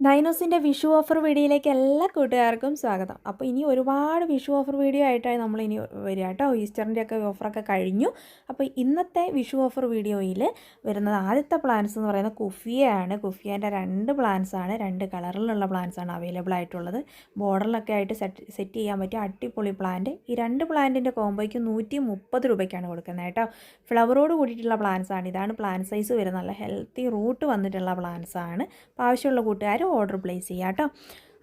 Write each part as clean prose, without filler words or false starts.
ഡൈനോസിൻ്റെ Vishu offer വീഡിയോയിലേക്ക് എല്ലാ കൂട്ടുകാർക്കും സ്വാഗതം. അപ്പോൾ ഇനി ഒരുപാട് വിഷു ഓഫർ വീഡിയോ ആയിട്ടാണ് നമ്മളിനി വരിക കേട്ടോ. ഈസ്റ്ററിൻ്റെ ഒക്കെ ഓഫറൊക്കെ കഴിഞ്ഞു. അപ്പോൾ ഇന്നത്തെ വിഷു ഓഫർ വീഡിയോയിൽ വരുന്നത് ആദ്യത്തെ പ്ലാൻസ് എന്ന് പറയുന്നത് കുഫിയയാണ്. കുഫിയേൻ്റെ 2 പ്ലാൻസാണ്, 2 കളറിലുള്ള പ്ലാൻസാണ് അവൈലബിൾ ആയിട്ടുള്ളത്. ബോർഡറിലൊക്കെ ആയിട്ട് സെറ്റ് ചെയ്യാൻ പറ്റിയ അടിപൊളി പ്ലാന്റ്. ഈ 2 പ്ലാന്റിൻ്റെ കോംബോയ്ക്ക് 130 രൂപയ്ക്കാണ് കൊടുക്കുന്നത് കേട്ടോ. ഫ്ലവറോട് കൂടിയിട്ടുള്ള പ്ലാൻസാണ്. ഇതാണ് പ്ലാൻ സൈസ് വരുന്നത്. നല്ല ഹെൽത്തി റൂട്ട് വന്നിട്ടുള്ള പ്ലാൻസാണ്. അപ്പോൾ ആവശ്യമുള്ള കൂട്ടുകാർ ഓർഡർ പ്ലേസ് ചെയ്യാം കേട്ടോ.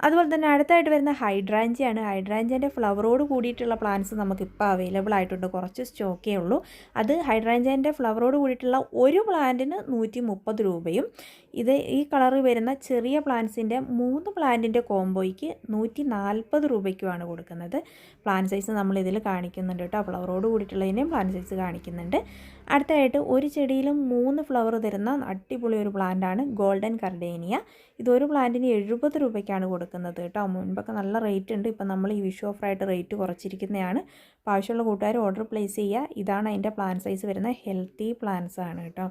അതുപോലെ തന്നെ അടുത്തായിട്ട് വരുന്ന ഹൈഡ്രാഞ്ചിയാണ്. ഹൈഡ്രാഞ്ചിൻ്റെ ഫ്ലവറോട് കൂടിയിട്ടുള്ള പ്ലാന്റ്സ് നമുക്കിപ്പോൾ അവൈലബിൾ ആയിട്ടുണ്ട്. കുറച്ച് സ്റ്റോക്കേ ഉള്ളൂ. അത് ഹൈഡ്രാഞ്ചിൻ്റെ ഫ്ലവറോട് കൂടിയിട്ടുള്ള ഒരു പ്ലാന്റിന് 130 രൂപയും ഈ കളറ് വരുന്ന ചെറിയ പ്ലാന്റ്സിൻ്റെ 3 പ്ലാന്റിൻ്റെ കോംബോയ്ക്ക് 140 രൂപയ്ക്കുമാണ് കൊടുക്കുന്നത്. പ്ലാൻ സൈസ് നമ്മളിതിൽ കാണിക്കുന്നുണ്ട് കേട്ടോ. ഫ്ലവറോട് കൂടിയിട്ടുള്ളതിൻ്റെയും പ്ലാൻ സൈസ് കാണിക്കുന്നുണ്ട്. അടുത്തായിട്ട് ഒരു ചെടിയിലും 3 ഫ്ലവർ തരുന്ന അടിപൊളി ഒരു പ്ലാന്റാണ് ഗോൾഡൻ കർഡേനിയ. ഇതൊരു പ്ലാന്റിന് 70 രൂപയ്ക്കാണ് കൊടുക്കുന്നത് കേട്ടോ. മുൻപൊക്കെ നല്ല റേറ്റ് ഉണ്ട്. ഇപ്പം നമ്മൾ ഈ വിഷു ഓഫറായിട്ട് റേറ്റ് കുറച്ചിരിക്കുന്നതാണ്. അപ്പോൾ ആവശ്യമുള്ള കൂട്ടുകാർ ഓർഡർ പ്ലേസ് ചെയ്യുക. ഇതാണ് അതിൻ്റെ പ്ലാൻ സൈസ് വരുന്ന ഹെൽത്തി പ്ലാന്റ്സ് ആണ് കേട്ടോ.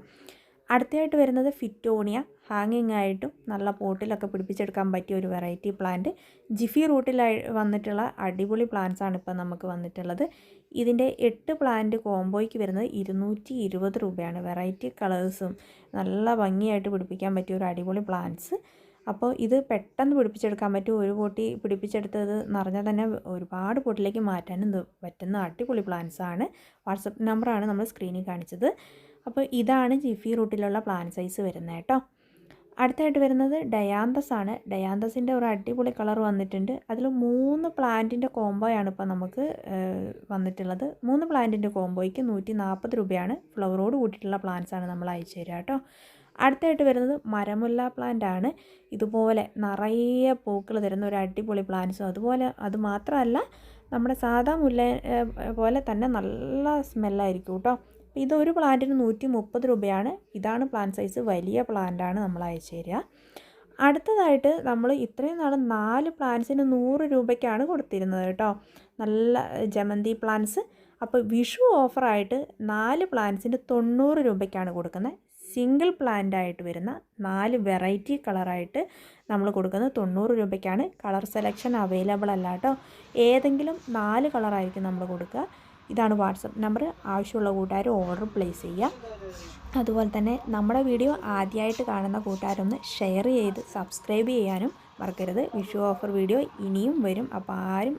അടുത്തതായിട്ട് വരുന്നത് ഫിറ്റോണിയ. ഹാങ്ങിങ് ആയിട്ടും നല്ല പോട്ടിലൊക്കെ പിടിപ്പിച്ചെടുക്കാൻ പറ്റിയ ഒരു വെറൈറ്റി പ്ലാന്റ്. ജിഫി റൂട്ടിൽ വന്നിട്ടുള്ള അടിപൊളി പ്ലാന്റ്സ് ആണ് ഇപ്പോൾ നമുക്ക് വന്നിട്ടുള്ളത്. ഇതിൻ്റെ 8 പ്ലാന്റ് കോംബോയ്ക്ക് വരുന്നത് 220 രൂപയാണ്. വെറൈറ്റി കളേഴ്സും നല്ല ഭംഗിയായിട്ട് പിടിപ്പിക്കാൻ പറ്റിയ ഒരു അടിപൊളി പ്ലാന്റ്സ്. അപ്പോൾ ഇത് പെട്ടെന്ന് പിടിപ്പിച്ചെടുക്കാൻ പറ്റും. ഒരു പൊട്ടി പിടിപ്പിച്ചെടുത്തത് നിറഞ്ഞാൽ തന്നെ ഒരുപാട് പൊട്ടിലേക്ക് മാറ്റാനും പറ്റുന്ന അടിപൊളി പ്ലാന്റ്സ് ആണ്. വാട്സപ്പ് നമ്പറാണ് നമ്മൾ സ്ക്രീനിൽ കാണിച്ചത്. അപ്പോൾ ഇതാണ് ജിഫി റൂട്ടിലുള്ള പ്ലാൻ സൈസ് വരുന്നത് കേട്ടോ. അടുത്തായിട്ട് വരുന്നത് ഡയാന്തസ് ആണ്. ഡയാന്തസിൻ്റെ ഒരു അടിപൊളി കളർ വന്നിട്ടുണ്ട്. അതിൽ 3 പ്ലാന്റിൻ്റെ കോംബോയാണ് ഇപ്പോൾ നമുക്ക് വന്നിട്ടുള്ളത്. 3 പ്ലാന്റിൻ്റെ കോംബോയ്ക്ക് 140 രൂപയാണ്. ഫ്ലവറോട് കൂട്ടിയിട്ടുള്ള പ്ലാന്റ്സ് ആണ് നമ്മൾ അയച്ചു തരിക കേട്ടോ. അടുത്തായിട്ട് വരുന്നത് മരമുല്ല പ്ലാന്റ് ആണ്. ഇതുപോലെ നിറയെ പൂക്കൾ തരുന്ന ഒരു അടിപൊളി പ്ലാന്റ്സും അത് മാത്രമല്ല നമ്മുടെ സാധാ മുല്ല പോലെ തന്നെ നല്ല സ്മെല്ലായിരിക്കും കേട്ടോ. ഇതൊരു പ്ലാന്റിന് 130 രൂപയാണ്. ഇതാണ് പ്ലാന്റ് സൈസ്. വലിയ പ്ലാന്റാണ് നമ്മൾ അയച്ചു തരിക. അടുത്തതായിട്ട് നമ്മൾ ഇത്രയും നാൾ 4 പ്ലാന്റ്സിന് 100 രൂപയ്ക്കാണ് കൊടുത്തിരുന്നത് കേട്ടോ. നല്ല ജമന്തി പ്ലാന്റ്സ്. അപ്പോൾ വിഷു ഓഫറായിട്ട് 4 പ്ലാന്റ്സിന് 90 രൂപയ്ക്കാണ് കൊടുക്കുന്നത്. സിംഗിൾ പ്ലാന്റ് ആയിട്ട് വരുന്ന 4 വെറൈറ്റി കളറായിട്ട് നമ്മൾ കൊടുക്കുന്നത് 90 രൂപയ്ക്കാണ്. കളർ സെലക്ഷൻ അവൈലബിൾ അല്ല കേട്ടോ. ഏതെങ്കിലും 4 കളറായിരിക്കും നമ്മൾ കൊടുക്കുക. ഇതാണ് വാട്സപ്പ് നമ്പർ. ആവശ്യമുള്ള കൂട്ടുകാർ ഓർഡർ പ്ലേസ് ചെയ്യുക. അതുപോലെ തന്നെ നമ്മുടെ വീഡിയോ ആദ്യമായിട്ട് കാണുന്ന കൂട്ടുകാരൊന്ന് ഷെയർ ചെയ്ത് സബ്സ്ക്രൈബ് ചെയ്യാനും മറക്കരുത്. വിഷു ഓഫർ വീഡിയോ ഇനിയും വരും. അപ്പോൾ ആരും